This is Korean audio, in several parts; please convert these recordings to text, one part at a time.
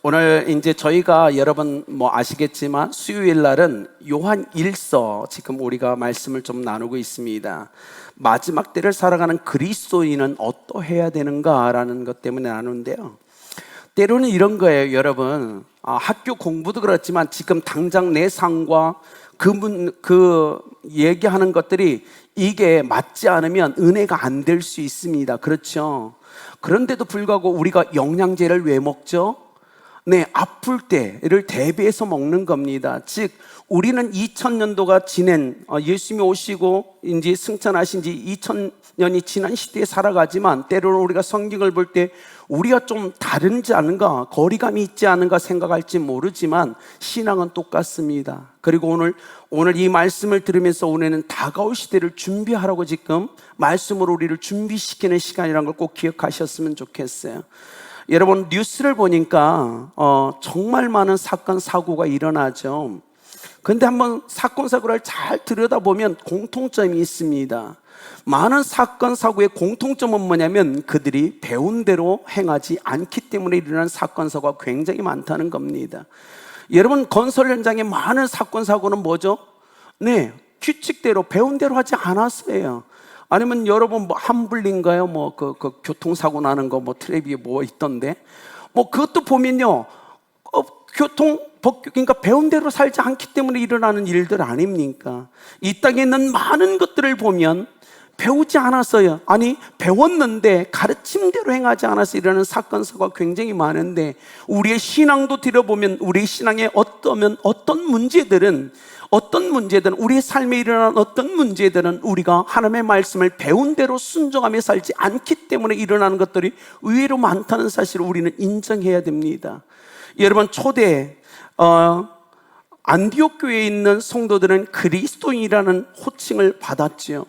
오늘 이제 저희가 여러분 아시겠지만 수요일 날은 요한 1서 지금 우리가 말씀을 좀 나누고 있습니다. 마지막 때를 살아가는 그리스도인은 어떠해야 되는가라는 것 때문에 나누는데요. 때로는 이런 거예요, 여러분. 학교 공부도 그렇지만 지금 당장 내 삶과 그 얘기하는 것들이 이게 맞지 않으면 은혜가 안 될 수 있습니다. 그렇죠? 그런데도 불구하고 우리가 영양제를 왜 먹죠? 네, 아플 때를 대비해서 먹는 겁니다. 즉, 우리는 2000년도가 지낸, 예수님이 오시고 이제 승천하신 지 2000년이 지난 시대에 살아가지만 때로는 우리가 성경을 볼 때 우리가 좀 다른지 않은가, 거리감이 있지 않은가 생각할지 모르지만 신앙은 똑같습니다. 그리고 오늘 이 말씀을 들으면서 우리는 다가올 시대를 준비하라고 지금 말씀으로 우리를 준비시키는 시간이라는 걸 꼭 기억하셨으면 좋겠어요. 여러분, 뉴스를 보니까 정말 많은 사건 사고가 일어나죠. 그런데 한번 사건 사고를 잘 들여다보면 공통점이 있습니다. 많은 사건 사고의 공통점은 뭐냐면 그들이 배운 대로 행하지 않기 때문에 일어나는 사건 사고가 굉장히 많다는 겁니다. 여러분, 건설 현장의 많은 사건 사고는 뭐죠? 네, 규칙대로 배운 대로 하지 않았어요. 아니면 여러분 한불린가요? 그 교통사고 나는 거 텔레비에 있던데 그것도 보면요, 그러니까 배운 대로 살지 않기 때문에 일어나는 일들 아닙니까? 이 땅에 있는 많은 것들을 보면 배우지 않았어요. 아니, 배웠는데 가르침대로 행하지 않아서 일어나는 사건 사고가 굉장히 많은데, 우리의 신앙도 들어보면 우리의 신앙에 어떤 문제들은 우리의 삶에 일어난 어떤 문제들은 우리가 하나님의 말씀을 배운 대로 순종하며 살지 않기 때문에 일어나는 것들이 의외로 많다는 사실을 우리는 인정해야 됩니다. 여러분, 초대 안디옥 교회에 있는 성도들은 그리스도인이라는 호칭을 받았지요.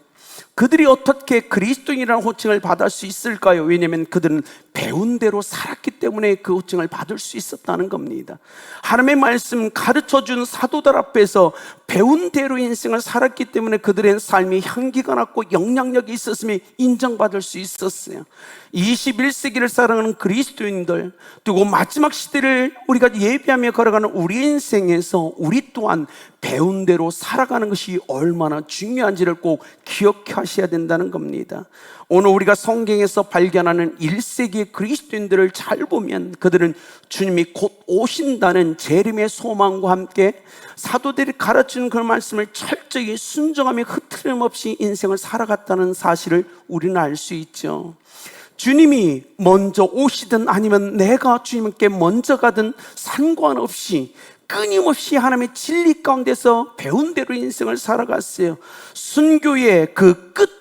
그들이 어떻게 그리스도인이라는 호칭을 받을 수 있을까요? 왜냐하면 그들은 배운 대로 살았기 때문에 그 호칭을 받을 수 있었다는 겁니다. 하나님의 말씀 가르쳐준 사도들 앞에서 배운 대로 인생을 살았기 때문에 그들의 삶이 향기가 났고 영향력이 있었음이 인정받을 수 있었어요. 21세기를 살아가는 그리스도인들, 그리고 마지막 시대를 우리가 예비하며 걸어가는 우리 인생에서 우리 또한 배운 대로 살아가는 것이 얼마나 중요한지를 꼭 기억하셔야 된다는 겁니다. 오늘 우리가 성경에서 발견하는 1세기의 그리스도인들을 잘 보면 그들은 주님이 곧 오신다는 재림의 소망과 함께 사도들이 가르치는 그 말씀을 철저히 순종하며 흐트림 없이 인생을 살아갔다는 사실을 우리는 알 수 있죠. 주님이 먼저 오시든 아니면 내가 주님께 먼저 가든 상관없이 끊임없이 하나님의 진리 가운데서 배운 대로 인생을 살아갔어요. 순교의 그 끝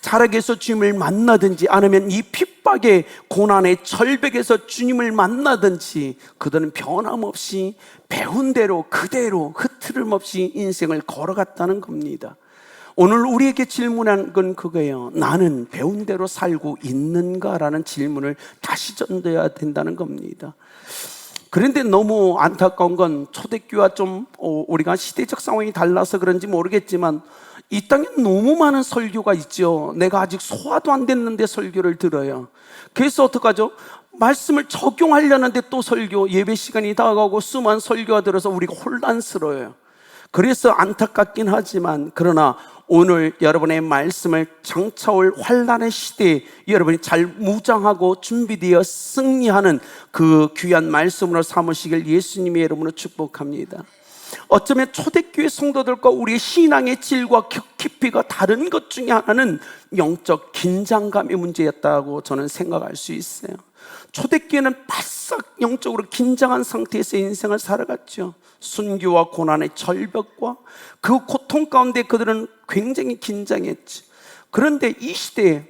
자락에서 주님을 만나든지 아니면 이 핍박의 고난의 절벽에서 주님을 만나든지 그들은 변함없이 배운 대로 그대로 흐트름 없이 인생을 걸어갔다는 겁니다. 오늘 우리에게 질문한 건 그거예요. 나는 배운 대로 살고 있는가라는 질문을 다시 던져야 된다는 겁니다. 그런데 너무 안타까운 건 초대교회와 좀 우리가 시대적 상황이 달라서 그런지 모르겠지만 이 땅에 너무 많은 설교가 있죠. 내가 아직 소화도 안 됐는데 설교를 들어요. 그래서 어떡하죠? 말씀을 적용하려는데 또 설교, 예배 시간이 다가오고 수많은 설교가 들어서 우리가 혼란스러워요. 그래서 안타깝긴 하지만 그러나 오늘 여러분의 말씀을 장차올 환란의 시대에 여러분이 잘 무장하고 준비되어 승리하는 그 귀한 말씀으로 삼으시길 예수님의 이름으로 축복합니다. 어쩌면 초대교회 성도들과 우리의 신앙의 질과 깊이가 다른 것 중에 하나는 영적 긴장감의 문제였다고 저는 생각할 수 있어요. 초대교회는 바싹 영적으로 긴장한 상태에서 인생을 살아갔죠. 순교와 고난의 절벽과 그 고통 가운데 그들은 굉장히 긴장했죠. 그런데 이 시대에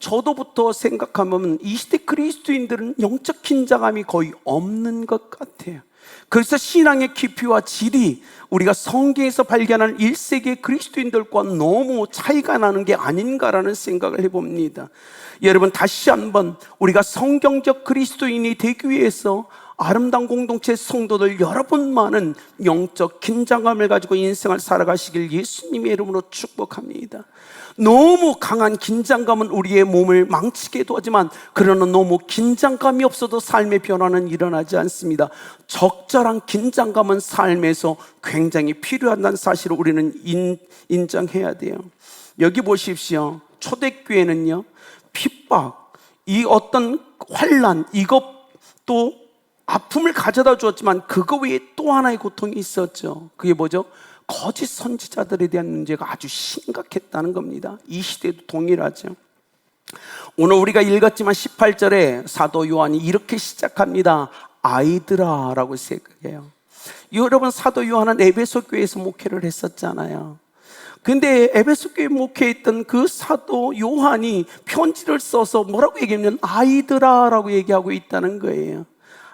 저도부터 생각하면 이 시대 그리스도인들은 영적 긴장감이 거의 없는 것 같아요. 그래서 신앙의 깊이와 질이 우리가 성경에서 발견한 1세기의 그리스도인들과 너무 차이가 나는 게 아닌가라는 생각을 해봅니다. 여러분, 다시 한번 우리가 성경적 그리스도인이 되기 위해서 아름다운 공동체 성도들 여러분만은 영적 긴장감을 가지고 인생을 살아가시길 예수님의 이름으로 축복합니다. 너무 강한 긴장감은 우리의 몸을 망치게도 하지만, 그러나 너무 긴장감이 없어도 삶의 변화는 일어나지 않습니다. 적절한 긴장감은 삶에서 굉장히 필요하다는 사실을 우리는 인정해야 돼요. 여기 보십시오. 초대교회는요, 핍박, 이 어떤 환난, 이것도 아픔을 가져다 주었지만 그거 외에 또 하나의 고통이 있었죠. 그게 뭐죠? 거짓 선지자들에 대한 문제가 아주 심각했다는 겁니다. 이 시대도 동일하죠. 오늘 우리가 읽었지만 18절에 사도 요한이 이렇게 시작합니다. 아이들아 라고 생각해요. 여러분, 사도 요한은 에베소 교회에서 목회를 했었잖아요. 근데 에베소 교회에 목회했던 그 사도 요한이 편지를 써서 뭐라고 얘기하면 아이들아 라고 얘기하고 있다는 거예요.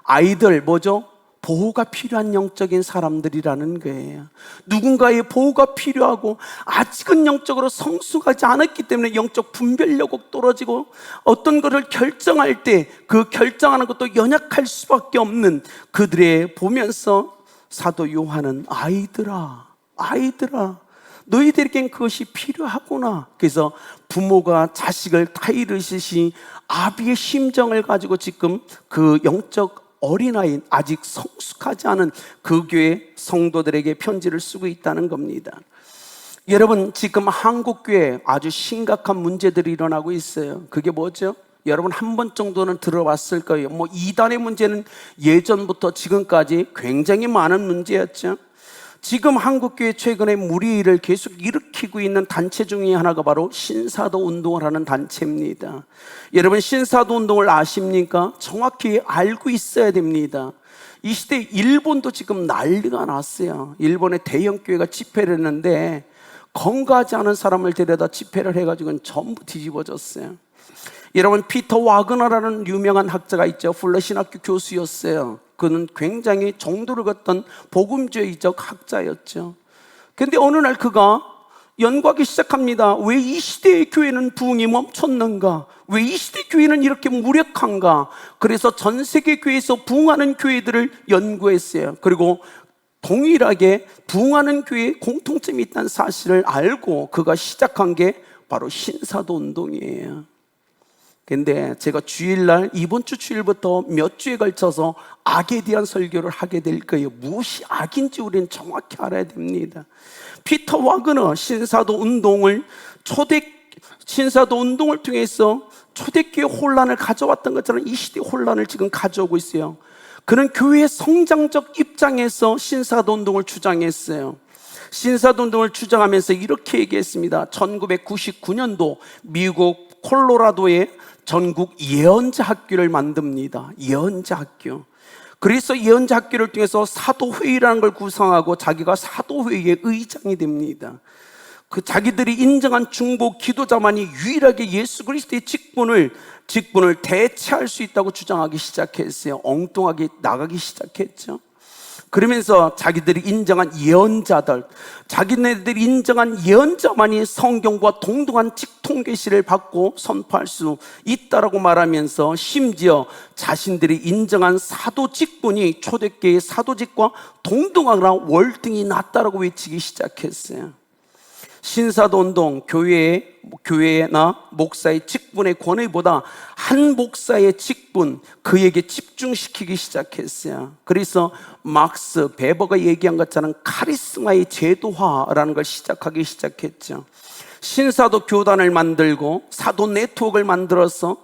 아이들 뭐죠? 보호가 필요한 영적인 사람들이라는 거예요. 누군가의 보호가 필요하고 아직은 영적으로 성숙하지 않았기 때문에 영적 분별력이 떨어지고 어떤 것을 결정할 때 그 결정하는 것도 연약할 수밖에 없는 그들의 보면서 사도 요한은 아이들아, 아이들아, 너희들에겐 그것이 필요하구나. 그래서 부모가 자식을 타이르듯이 아비의 심정을 가지고 지금 그 영적 어린아이, 아직 성숙하지 않은 그 교회 성도들에게 편지를 쓰고 있다는 겁니다. 여러분, 지금 한국교회에 아주 심각한 문제들이 일어나고 있어요. 그게 뭐죠? 여러분 한 번 정도는 들어봤을 거예요. 이단의 문제는 예전부터 지금까지 굉장히 많은 문제였죠. 지금 한국교회 최근에 무리를 계속 일으키고 있는 단체 중에 하나가 바로 신사도 운동을 하는 단체입니다. 여러분, 신사도 운동을 아십니까? 정확히 알고 있어야 됩니다. 이 시대 일본도 지금 난리가 났어요. 일본의 대형 교회가 집회를 했는데 건강하지 않은 사람을 데려다 집회를 해가지고 전부 뒤집어졌어요. 여러분, 피터 와그너라는 유명한 학자가 있죠. 플러 신학교 교수였어요. 그는 굉장히 정도를 걷던 복음주의적 학자였죠. 그런데 어느 날 그가 연구하기 시작합니다. 왜 이 시대의 교회는 부흥이 멈췄는가? 왜 이 시대 교회는 이렇게 무력한가? 그래서 전 세계 교회에서 부흥하는 교회들을 연구했어요. 그리고 동일하게 부흥하는 교회에 공통점이 있다는 사실을 알고 그가 시작한 게 바로 신사도 운동이에요. 근데 제가 주일날 이번 주 주일부터 몇 주에 걸쳐서 악에 대한 설교를 하게 될 거예요. 무엇이 악인지 우리는 정확히 알아야 됩니다. 피터 와그너 신사도 운동을 통해서 초대교회 혼란을 가져왔던 것처럼 이 시대 혼란을 지금 가져오고 있어요. 그는 교회의 성장적 입장에서 신사도 운동을 주장했어요. 신사도 운동을 주장하면서 이렇게 얘기했습니다. 1999년도 미국 콜로라도에 전국 예언자 학교를 만듭니다. 예언자 학교. 그래서 예언자 학교를 통해서 사도회의라는 걸 구성하고 자기가 사도회의의 의장이 됩니다. 그 자기들이 인정한 중보 기도자만이 유일하게 예수 그리스도의 직분을 대체할 수 있다고 주장하기 시작했어요. 엉뚱하게 나가기 시작했죠. 그러면서 자기들이 인정한 예언자들, 자기네들이 인정한 예언자만이 성경과 동등한 직통계시를 받고 선포할 수 있다라고 말하면서 심지어 자신들이 인정한 사도 직분이 초대교회의 사도직과 동등하거나 월등히 낫다라고 외치기 시작했어요. 신사도 운동, 교회나 목사의 직분의 권위보다 한 목사의 직분, 그에게 집중시키기 시작했어요. 그래서 막스 베버가 얘기한 것처럼 카리스마의 제도화라는 걸 시작하기 시작했죠. 신사도 교단을 만들고 사도 네트워크를 만들어서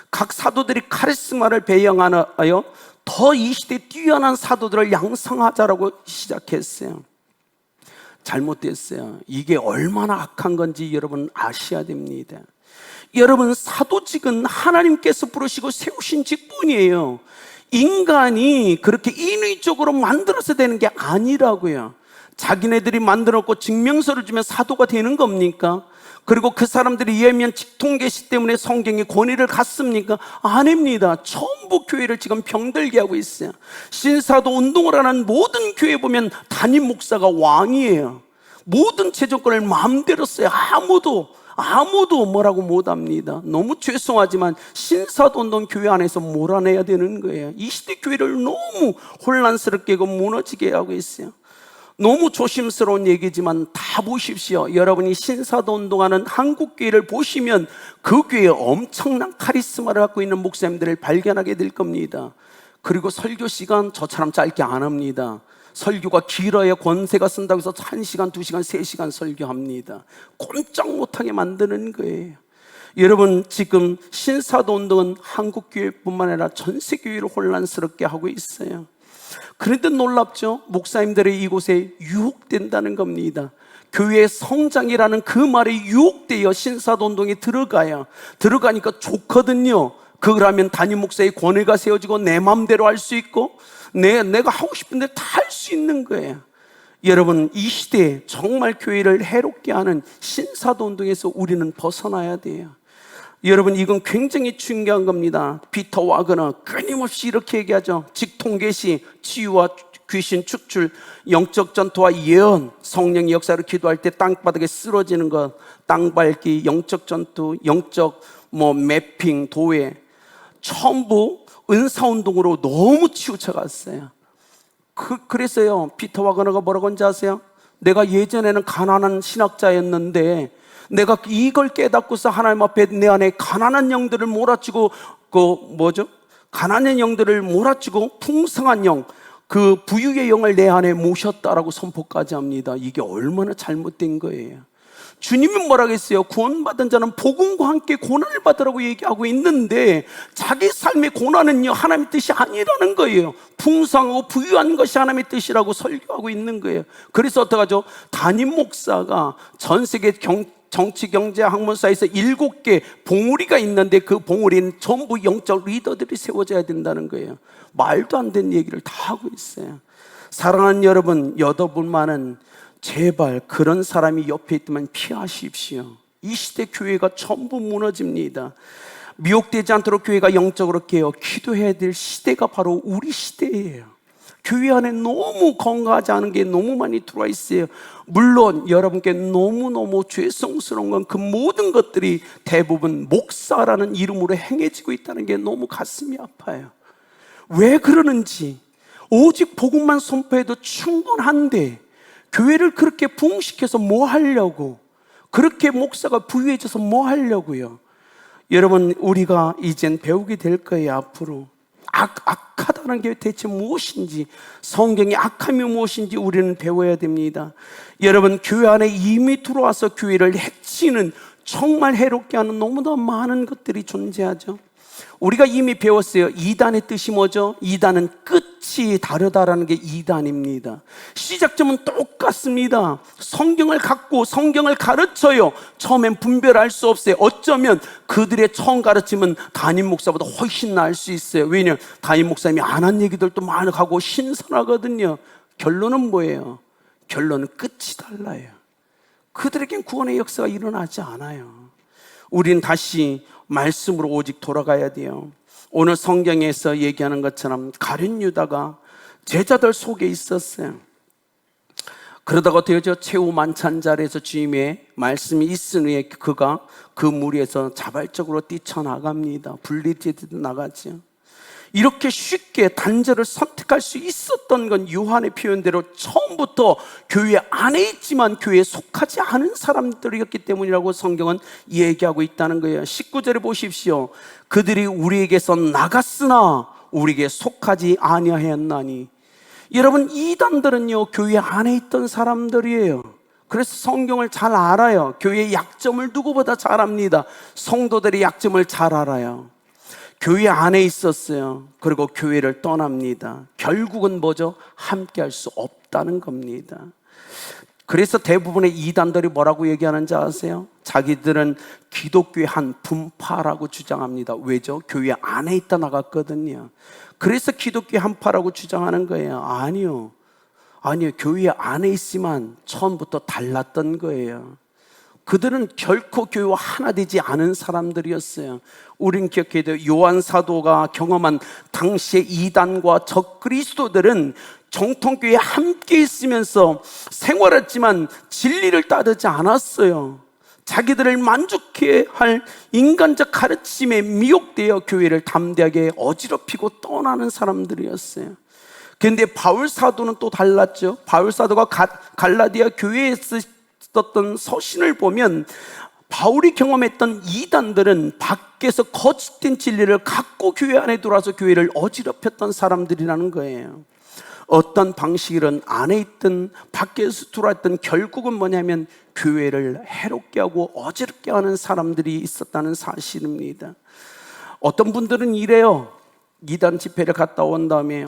각 사도들이 카리스마를 배양하여 더 이 시대에 뛰어난 사도들을 양성하자라고 시작했어요. 잘못됐어요. 이게 얼마나 악한 건지 여러분 아셔야 됩니다. 여러분, 사도직은 하나님께서 부르시고 세우신 직분이에요. 인간이 그렇게 인위적으로 만들어서 되는 게 아니라고요. 자기네들이 만들었고 증명서를 주면 사도가 되는 겁니까? 그리고 그 사람들이 이해하면 직통계시 때문에 성경의 권위를 갖습니까? 아닙니다. 전부 교회를 지금 병들게 하고 있어요. 신사도 운동을 하는 모든 교회 보면 담임 목사가 왕이에요. 모든 재정권을 마음대로 써요. 아무도 뭐라고 못합니다. 너무 죄송하지만 신사도 운동 교회 안에서 몰아내야 되는 거예요. 이 시대 교회를 너무 혼란스럽게 하고 무너지게 하고 있어요. 너무 조심스러운 얘기지만 다 보십시오. 여러분이 신사도 운동하는 한국교회를 보시면 그 교회에 엄청난 카리스마를 갖고 있는 목사님들을 발견하게 될 겁니다. 그리고 설교 시간 저처럼 짧게 안 합니다. 설교가 길어야 권세가 쓴다고 해서 1시간, 2시간, 3시간 설교합니다. 꼼짝 못하게 만드는 거예요. 여러분, 지금 신사도 운동은 한국교회뿐만 아니라 전세교회를 혼란스럽게 하고 있어요. 그런데 놀랍죠? 목사님들이 이곳에 유혹된다는 겁니다. 교회의 성장이라는 그 말에 유혹되어 신사도 운동에 들어가니까 좋거든요. 그걸 하면 담임 목사의 권위가 세워지고 내 마음대로 할 수 있고 내가 하고 싶은데 다 할 수 있는 거예요. 여러분, 이 시대에 정말 교회를 해롭게 하는 신사도 운동에서 우리는 벗어나야 돼요. 여러분, 이건 굉장히 중요한 겁니다. 피터 와그너 끊임없이 이렇게 얘기하죠. 직통계시, 치유와 귀신 축출, 영적 전투와 예언, 성령의 역사로 기도할 때 땅바닥에 쓰러지는 것, 땅밟기, 영적 전투, 영적 매핑, 도회, 전부 은사운동으로 너무 치우쳐 갔어요. 그래서요, 피터 와그너가 뭐라고 한지 아세요? 내가 예전에는 가난한 신학자였는데 내가 이걸 깨닫고서 하나님 앞에 내 안에 가난한 영들을 몰아치고 가난한 영들을 몰아치고 풍성한 영, 그 부유의 영을 내 안에 모셨다라고 선포까지 합니다. 이게 얼마나 잘못된 거예요. 주님이 뭐라고 했어요? 구원받은 자는 복음과 함께 고난을 받으라고 얘기하고 있는데 자기 삶의 고난은요, 하나님의 뜻이 아니라는 거예요. 풍성하고 부유한 것이 하나님의 뜻이라고 설교하고 있는 거예요. 그래서 어떡하죠? 담임 목사가 전 세계 정치, 경제, 학문사에서 7개 봉우리가 있는데 그 봉우리는 전부 영적 리더들이 세워져야 된다는 거예요. 말도 안 되는 얘기를 다 하고 있어요. 사랑하는 여러분, 여러분만은 제발 그런 사람이 옆에 있으면 피하십시오. 이 시대 교회가 전부 무너집니다. 미혹되지 않도록 교회가 영적으로 깨어 기도해야 될 시대가 바로 우리 시대예요. 교회 안에 너무 건강하지 않은 게 너무 많이 들어와 있어요. 물론 여러분께 너무너무 죄송스러운 건 그 모든 것들이 대부분 목사라는 이름으로 행해지고 있다는 게 너무 가슴이 아파요. 왜 그러는지, 오직 복음만 선포해도 충분한데 교회를 그렇게 부흥시켜서 뭐 하려고, 그렇게 목사가 부유해져서 뭐 하려고요. 여러분, 우리가 이젠 배우게 될 거예요. 앞으로 악하다는 게 대체 무엇인지, 성경의 악함이 무엇인지 우리는 배워야 됩니다. 여러분, 교회 안에 이미 들어와서 교회를 해치는, 정말 해롭게 하는 너무나 많은 것들이 존재하죠. 우리가 이미 배웠어요. 이단의 뜻이 뭐죠? 이단은 끝이 다르다라는 게 이단입니다. 시작점은 똑같습니다. 성경을 갖고 성경을 가르쳐요. 처음엔 분별할 수 없어요. 어쩌면 그들의 처음 가르침은 담임 목사보다 훨씬 나을 수 있어요. 왜냐하면 담임 목사님이 안 한 얘기들도 많이 하고 신선하거든요. 결론은 뭐예요? 결론은 끝이 달라요. 그들에겐 구원의 역사가 일어나지 않아요. 우린 다시 말씀으로 오직 돌아가야 돼요. 오늘 성경에서 얘기하는 것처럼 가룟 유다가 제자들 속에 있었어요. 그러다가 되어져 최후 만찬 자리에서 주님의 말씀이 있은 후에 그가 그 무리에서 자발적으로 뛰쳐나갑니다. 분리되듯 나가죠. 이렇게 쉽게 단절을 선택할 수 있었던 건 요한의 표현대로 처음부터 교회 안에 있지만 교회에 속하지 않은 사람들이었기 때문이라고 성경은 얘기하고 있다는 거예요. 19절에 보십시오. 그들이 우리에게서 나갔으나 우리에게 속하지 아니하였나니. 여러분, 이단들은요 교회 안에 있던 사람들이에요. 그래서 성경을 잘 알아요. 교회의 약점을 누구보다 잘 압니다. 성도들의 약점을 잘 알아요. 교회 안에 있었어요. 그리고 교회를 떠납니다. 결국은 뭐죠? 함께 할 수 없다는 겁니다. 그래서 대부분의 이단들이 뭐라고 얘기하는지 아세요? 자기들은 기독교의 한 분파라고 주장합니다. 왜죠? 교회 안에 있다 나갔거든요. 그래서 기독교의 한파라고 주장하는 거예요. 아니요. 교회 안에 있으면 처음부터 달랐던 거예요. 그들은 결코 교회와 하나 되지 않은 사람들이었어요. 우린 기억해야 돼요. 요한 사도가 경험한 당시의 이단과 적그리스도들은 정통교회에 함께 있으면서 생활했지만 진리를 따르지 않았어요. 자기들을 만족해 할 인간적 가르침에 미혹되어 교회를 담대하게 어지럽히고 떠나는 사람들이었어요. 그런데 바울 사도는 또 달랐죠. 바울 사도가 갈라디아 교회에 썼던 서신을 보면 바울이 경험했던 이단들은 밖에서 거짓된 진리를 갖고 교회 안에 들어와서 교회를 어지럽혔던 사람들이라는 거예요. 어떤 방식이든 안에 있든 밖에서 들어왔던 결국은 뭐냐면 교회를 해롭게 하고 어지럽게 하는 사람들이 있었다는 사실입니다. 어떤 분들은 이래요. 이단 집회를 갔다 온 다음에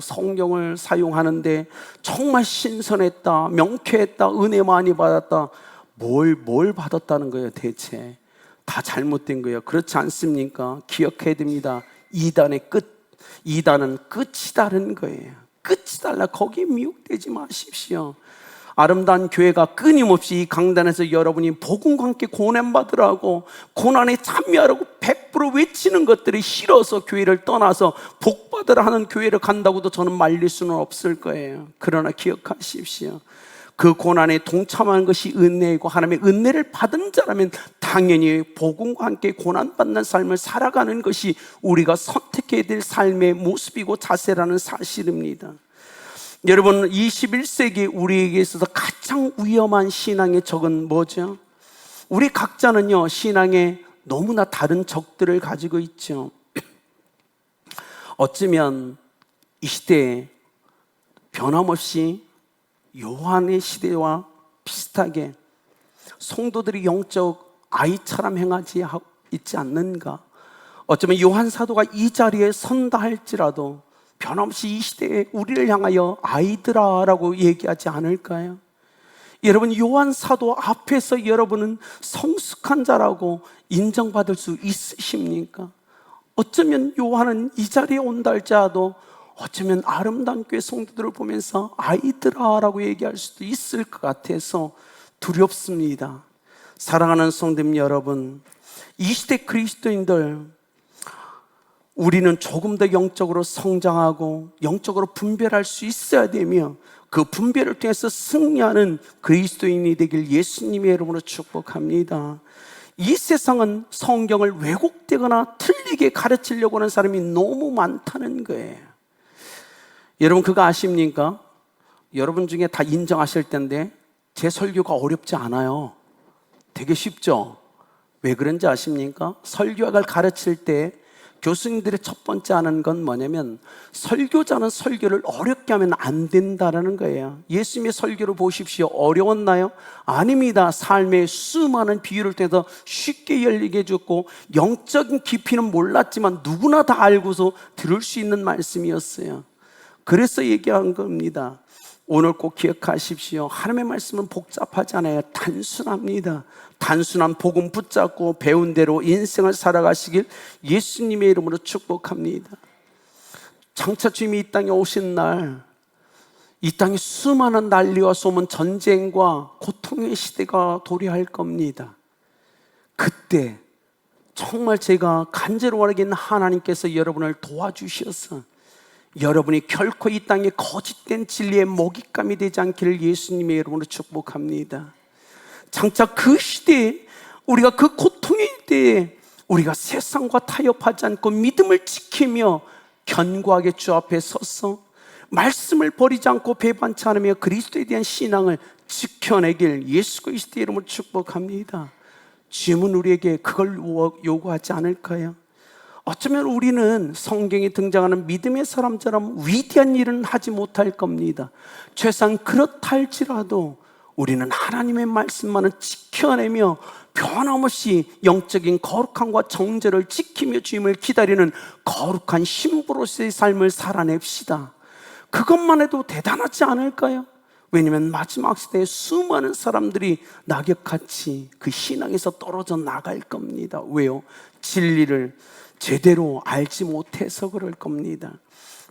성경을 사용하는데 정말 신선했다, 명쾌했다, 은혜 많이 받았다. 뭘 받았다는 거예요? 대체 다 잘못된 거예요. 그렇지 않습니까? 기억해야 됩니다. 이단의 끝, 이단은 끝이 다른 거예요. 끝이 달라. 거기에 미혹되지 마십시오. 아름다운 교회가 끊임없이 이 강단에서 여러분이 복음과 함께 고난받으라고, 고난에 참여하라고 100% 외치는 것들이 싫어서 교회를 떠나서 복받으라 하는 교회를 간다고도 저는 말릴 수는 없을 거예요. 그러나 기억하십시오. 그 고난에 동참하는 것이 은혜이고 하나님의 은혜를 받은 자라면 당연히 복음과 함께 고난받는 삶을 살아가는 것이 우리가 선택해야 될 삶의 모습이고 자세라는 사실입니다. 여러분, 21세기 우리에게 있어서 가장 위험한 신앙의 적은 뭐죠? 우리 각자는요, 신앙에 너무나 다른 적들을 가지고 있죠. 어쩌면 이 시대에 변함없이 요한의 시대와 비슷하게 성도들이 영적 아이처럼 행하지 있지 않는가? 어쩌면 요한 사도가 이 자리에 선다 할지라도 변함없이 이 시대에 우리를 향하여 아이들아라고 얘기하지 않을까요? 여러분, 요한 사도 앞에서 여러분은 성숙한 자라고 인정받을 수 있으십니까? 어쩌면 요한은 이 자리에 온다 할지라도 어쩌면 아름다운 교회 성도들을 보면서 아이들아라고 얘기할 수도 있을 것 같아서 두렵습니다. 사랑하는 성도님 여러분, 이 시대 그리스도인들, 우리는 조금 더 영적으로 성장하고 영적으로 분별할 수 있어야 되며 그 분별을 통해서 승리하는 그리스도인이 되길 예수님의 이름으로 축복합니다. 이 세상은 성경을 왜곡되거나 틀리게 가르치려고 하는 사람이 너무 많다는 거예요. 여러분, 그거 아십니까? 여러분 중에 다 인정하실 텐데 제 설교가 어렵지 않아요. 되게 쉽죠? 왜 그런지 아십니까? 설교학을 가르칠 때 교수님들의 첫 번째 하는 건 뭐냐면 설교자는 설교를 어렵게 하면 안 된다는 거예요. 예수님의 설교를 보십시오. 어려웠나요? 아닙니다. 삶의 수많은 비유를 통해서 쉽게 열리게 해줬고 영적인 깊이는 몰랐지만 누구나 다 알고서 들을 수 있는 말씀이었어요. 그래서 얘기한 겁니다. 오늘 꼭 기억하십시오. 하나님의 말씀은 복잡하지 않아요. 단순합니다. 단순한 복음 붙잡고 배운 대로 인생을 살아가시길 예수님의 이름으로 축복합니다. 장차 주님이 이 땅에 오신 날, 이 땅에 수많은 난리와 소문, 전쟁과 고통의 시대가 도래할 겁니다. 그때 정말 제가 간절히 하나님께서 여러분을 도와주셔서 여러분이 결코 이 땅에 거짓된 진리의 먹잇감이 되지 않기를 예수님의 이름으로 축복합니다. 장차 그 시대에 우리가 그 고통의 때에 우리가 세상과 타협하지 않고 믿음을 지키며 견고하게 주 앞에 서서 말씀을 버리지 않고 배반치 않으며 그리스도에 대한 신앙을 지켜내길 예수 그리스도의 이름으로 축복합니다. 주님은 우리에게 그걸 요구하지 않을까요? 어쩌면 우리는 성경에 등장하는 믿음의 사람처럼 위대한 일은 하지 못할 겁니다. 최소한 그렇다 할지라도 우리는 하나님의 말씀만을 지켜내며 변함없이 영적인 거룩함과 정죄를 지키며 주님을 기다리는 거룩한 신부로서의 삶을 살아냅시다. 그것만 해도 대단하지 않을까요? 왜냐하면 마지막 시대에 수많은 사람들이 낙엽같이 그 신앙에서 떨어져 나갈 겁니다. 왜요? 진리를 제대로 알지 못해서 그럴 겁니다.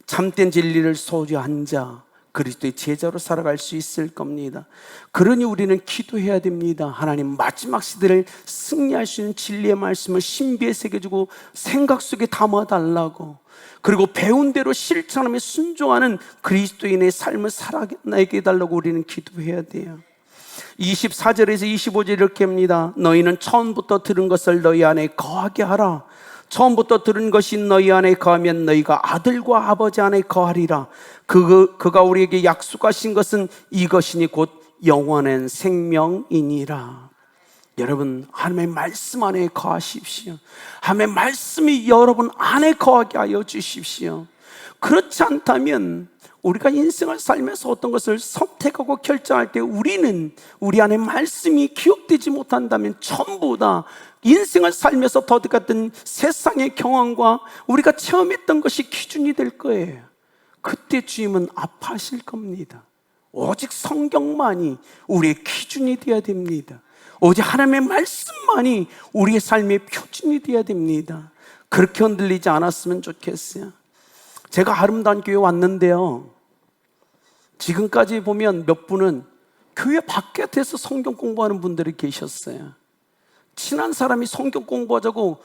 참된 진리를 소유한 자, 그리스도의 제자로 살아갈 수 있을 겁니다. 그러니 우리는 기도해야 됩니다. 하나님, 마지막 시대를 승리할 수 있는 진리의 말씀을 신비에 새겨주고 생각 속에 담아달라고, 그리고 배운 대로 실천하며 순종하는 그리스도인의 삶을 살아나게 해달라고 우리는 기도해야 돼요. 24절에서 25절 이렇게 합니다. 너희는 처음부터 들은 것을 너희 안에 거하게 하라. 처음부터 들은 것이 너희 안에 거하면 너희가 아들과 아버지 안에 거하리라. 그가 우리에게 약속하신 것은 이것이니 곧 영원한 생명이니라. 여러분, 하나님의 말씀 안에 거하십시오. 하나님의 말씀이 여러분 안에 거하게 하여 주십시오. 그렇지 않다면 우리가 인생을 살면서 어떤 것을 선택하고 결정할 때 우리는 우리 안에 말씀이 기억되지 못한다면 전부 다 인생을 살면서 더득했던 세상의 경험과 우리가 체험했던 것이 기준이 될 거예요. 그때 주님은 아파하실 겁니다. 오직 성경만이 우리의 기준이 되어야 됩니다. 오직 하나님의 말씀만이 우리의 삶의 표준이 되어야 됩니다. 그렇게 흔들리지 않았으면 좋겠어요. 제가 아름다운 교회 왔는데요, 지금까지 보면 몇 분은 교회 바깥에서 성경 공부하는 분들이 계셨어요. 친한 사람이 성경 공부하자고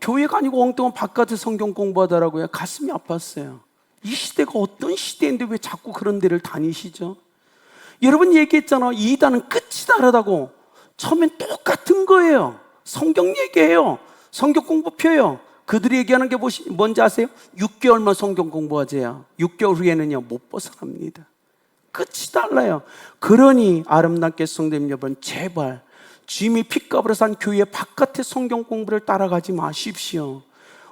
교회가 아니고 엉뚱한 바깥에 성경 공부하더라고요. 가슴이 아팠어요. 이 시대가 어떤 시대인데 왜 자꾸 그런 데를 다니시죠? 여러분 얘기했잖아. 이단은 끝이 다르다고. 처음엔 똑같은 거예요. 성경 얘기해요. 성경 공부 펴요. 그들이 얘기하는 게 뭔지 아세요? 6개월만 성경 공부하세요. 6개월 후에는요, 못 벗어납니다. 끝이 달라요. 그러니 아름답게 성도님 여러분, 제발 주님이 핏값으로 산 교회 바깥의 성경 공부를 따라가지 마십시오.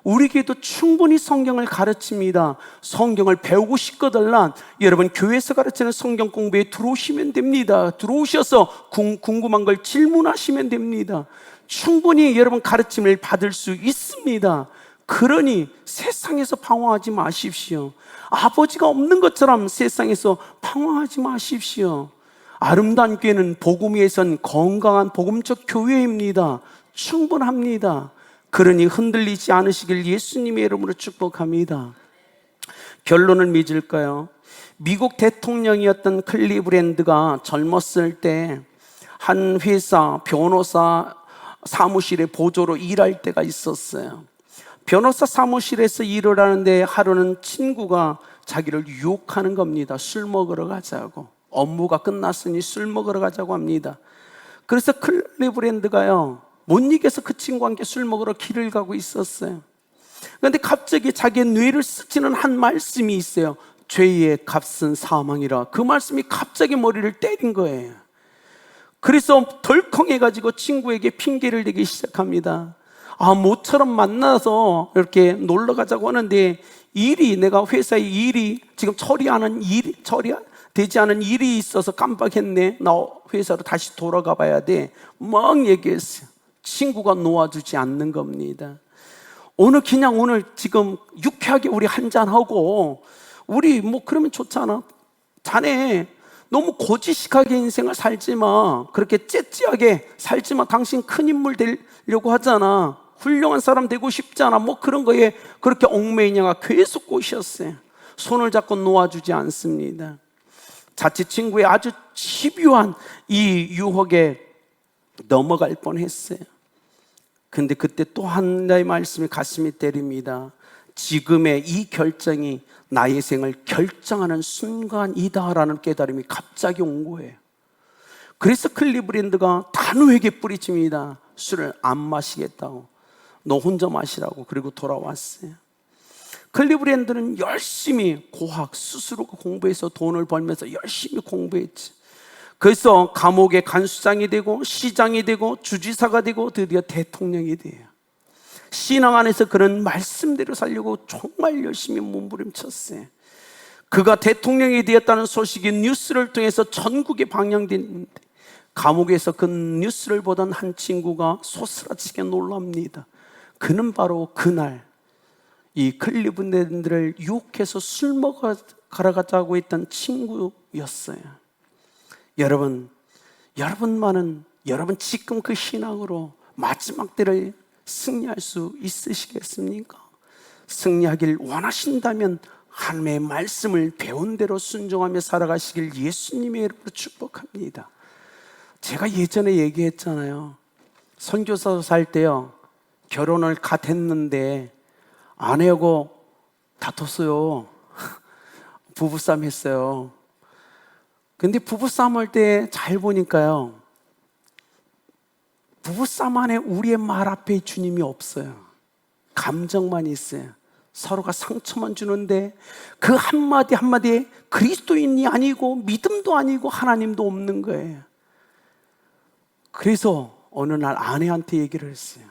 우리에게도 충분히 성경을 가르칩니다. 성경을 배우고 싶거든요. 여러분, 교회에서 가르치는 성경 공부에 들어오시면 됩니다. 들어오셔서 궁금한 걸 질문하시면 됩니다. 충분히 여러분 가르침을 받을 수 있습니다. 그러니 세상에서 방황하지 마십시오. 아버지가 없는 것처럼 세상에서 방황하지 마십시오. 아름다운 교회는 복음 위에선 건강한 복음적 교회입니다. 충분합니다. 그러니 흔들리지 않으시길 예수님의 이름으로 축복합니다. 결론을 맺을까요? 미국 대통령이었던 클리브랜드가 젊었을 때 한 회사 변호사 사무실에 보조로 일할 때가 있었어요. 변호사 사무실에서 일을 하는데 하루는 친구가 자기를 유혹하는 겁니다. 술 먹으러 가자고. 업무가 끝났으니 술 먹으러 가자고 합니다. 그래서 클리브랜드가요, 못 이겨서 그 친구와 함께 술 먹으러 길을 가고 있었어요. 그런데 갑자기 자기의 뇌를 스치는 한 말씀이 있어요. 죄의 값은 사망이라. 그 말씀이 갑자기 머리를 때린 거예요. 그래서 덜컹해가지고 친구에게 핑계를 대기 시작합니다. 모처럼 만나서 이렇게 놀러 가자고 하는데 내가 회사에 일이 지금 처리되지 않은 일이 있어서 깜빡했네. 나 회사로 다시 돌아가 봐야 돼. 막 얘기했어요. 친구가 놓아주지 않는 겁니다. 오늘 지금 유쾌하게 우리 한잔하고 우리 그러면 좋잖아. 자네 너무 고지식하게 인생을 살지 마. 그렇게 째째하게 살지 마. 당신 큰 인물 되려고 하잖아. 훌륭한 사람 되고 싶잖아. 그런 거에 그렇게 얽매이냐가 계속 꼬셨어요. 손을 잡고 놓아주지 않습니다. 자칫 친구의 아주 집요한 이 유혹에 넘어갈 뻔했어요. 근데 그때 또 하나의 말씀이 가슴이 때립니다. 지금의 이 결정이 나의 생을 결정하는 순간이다라는 깨달음이 갑자기 온 거예요. 그래서 클리브랜드가 단호하게 뿌리칩니다. 술을 안 마시겠다고. 너 혼자 마시라고. 그리고 돌아왔어요. 클리브랜드는 열심히 고학, 스스로가 공부해서 돈을 벌면서 열심히 공부했지. 그래서 감옥의 간수장이 되고 시장이 되고 주지사가 되고 드디어 대통령이 돼요. 신앙 안에서 그런 말씀대로 살려고 정말 열심히 몸부림쳤어요. 그가 대통령이 되었다는 소식이 뉴스를 통해서 전국에 방영됐는데 감옥에서 그 뉴스를 보던 한 친구가 소스라치게 놀랍니다. 그는 바로 그날 이 클리브랜드를 유혹해서 술 먹으러 가자고 했던 친구였어요. 여러분만은 여러분 지금 그 신앙으로 마지막 때를 승리할 수 있으시겠습니까? 승리하길 원하신다면 하나님의 말씀을 배운 대로 순종하며 살아가시길 예수님의 이름으로 축복합니다. 제가 예전에 얘기했잖아요. 선교사 살 때요, 결혼을 갓 했는데 아내하고 다퉜어요. 부부싸움 했어요. 근데 부부싸움 할 때 잘 보니까요, 부부싸움 안에 우리의 말 앞에 주님이 없어요. 감정만 있어요. 서로가 상처만 주는데 그 한마디 한마디에 그리스도인이 아니고 믿음도 아니고 하나님도 없는 거예요. 그래서 어느 날 아내한테 얘기를 했어요.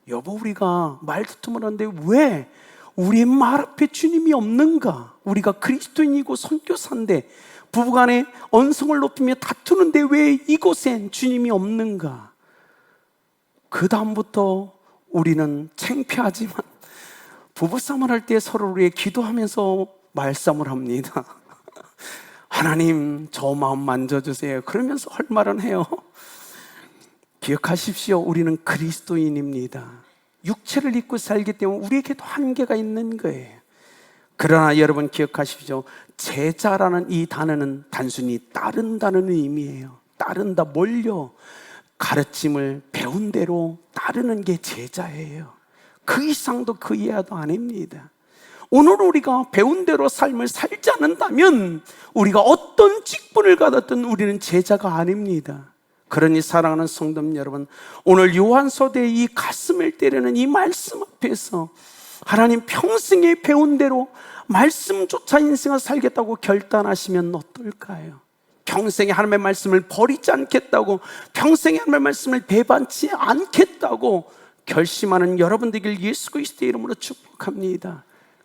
여보, 우리가 말다툼을 하는데 왜 우리의 말 앞에 주님이 없는가? 우리가 그리스도인이고 선교사인데 부부간에 언성을 높이며 다투는데 왜 이곳엔 주님이 없는가? 그 다음부터 우리는 창피하지만 부부싸움을 할 때 서로를 위해 기도하면서 말싸움을 합니다. 하나님, 저 마음 만져주세요. 그러면서 할 말은 해요. 기억하십시오. 우리는 그리스도인입니다. 육체를 입고 살기 때문에 우리에게도 한계가 있는 거예요. 그러나 여러분 기억하십시오. 제자라는 이 단어는 단순히 따른다는 의미예요. 따른다, 뭘요? 가르침을 배운 대로 따르는 게 제자예요. 그 이상도 그 이하도 아닙니다. 오늘 우리가 배운 대로 삶을 살지 않는다면 우리가 어떤 직분을 가졌든 우리는 제자가 아닙니다. 그러니 사랑하는 성도 여러분, 오늘 요한서대의 이 가슴을 때리는 이 말씀 앞에서 하나님 평생에 배운 대로 말씀조차 인생을 살겠다고 결단하시면 어떨까요? 평생에 하나님의 말씀을 버리지 않겠다고, 평생에 하나님의 말씀을 배반치 않겠다고 결심하는 여러분들에게 예수 그리스도의 이름으로 축복합니다.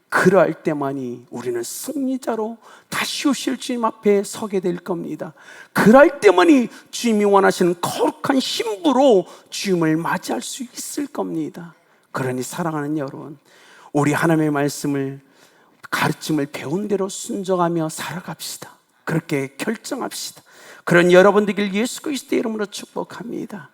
그러할 때만이 우리는 승리자로 다시 오실 주님 앞에 서게 될 겁니다. 그럴 때만이 주님이 원하시는 거룩한 신부로 주님을 맞이할 수 있을 겁니다. 그러니 사랑하는 여러분, 우리 하나님의 말씀을, 가르침을 배운 대로 순종하며 살아갑시다. 그렇게 결정합시다. 그런 여러분들에게 예수 그리스도의 이름으로 축복합니다.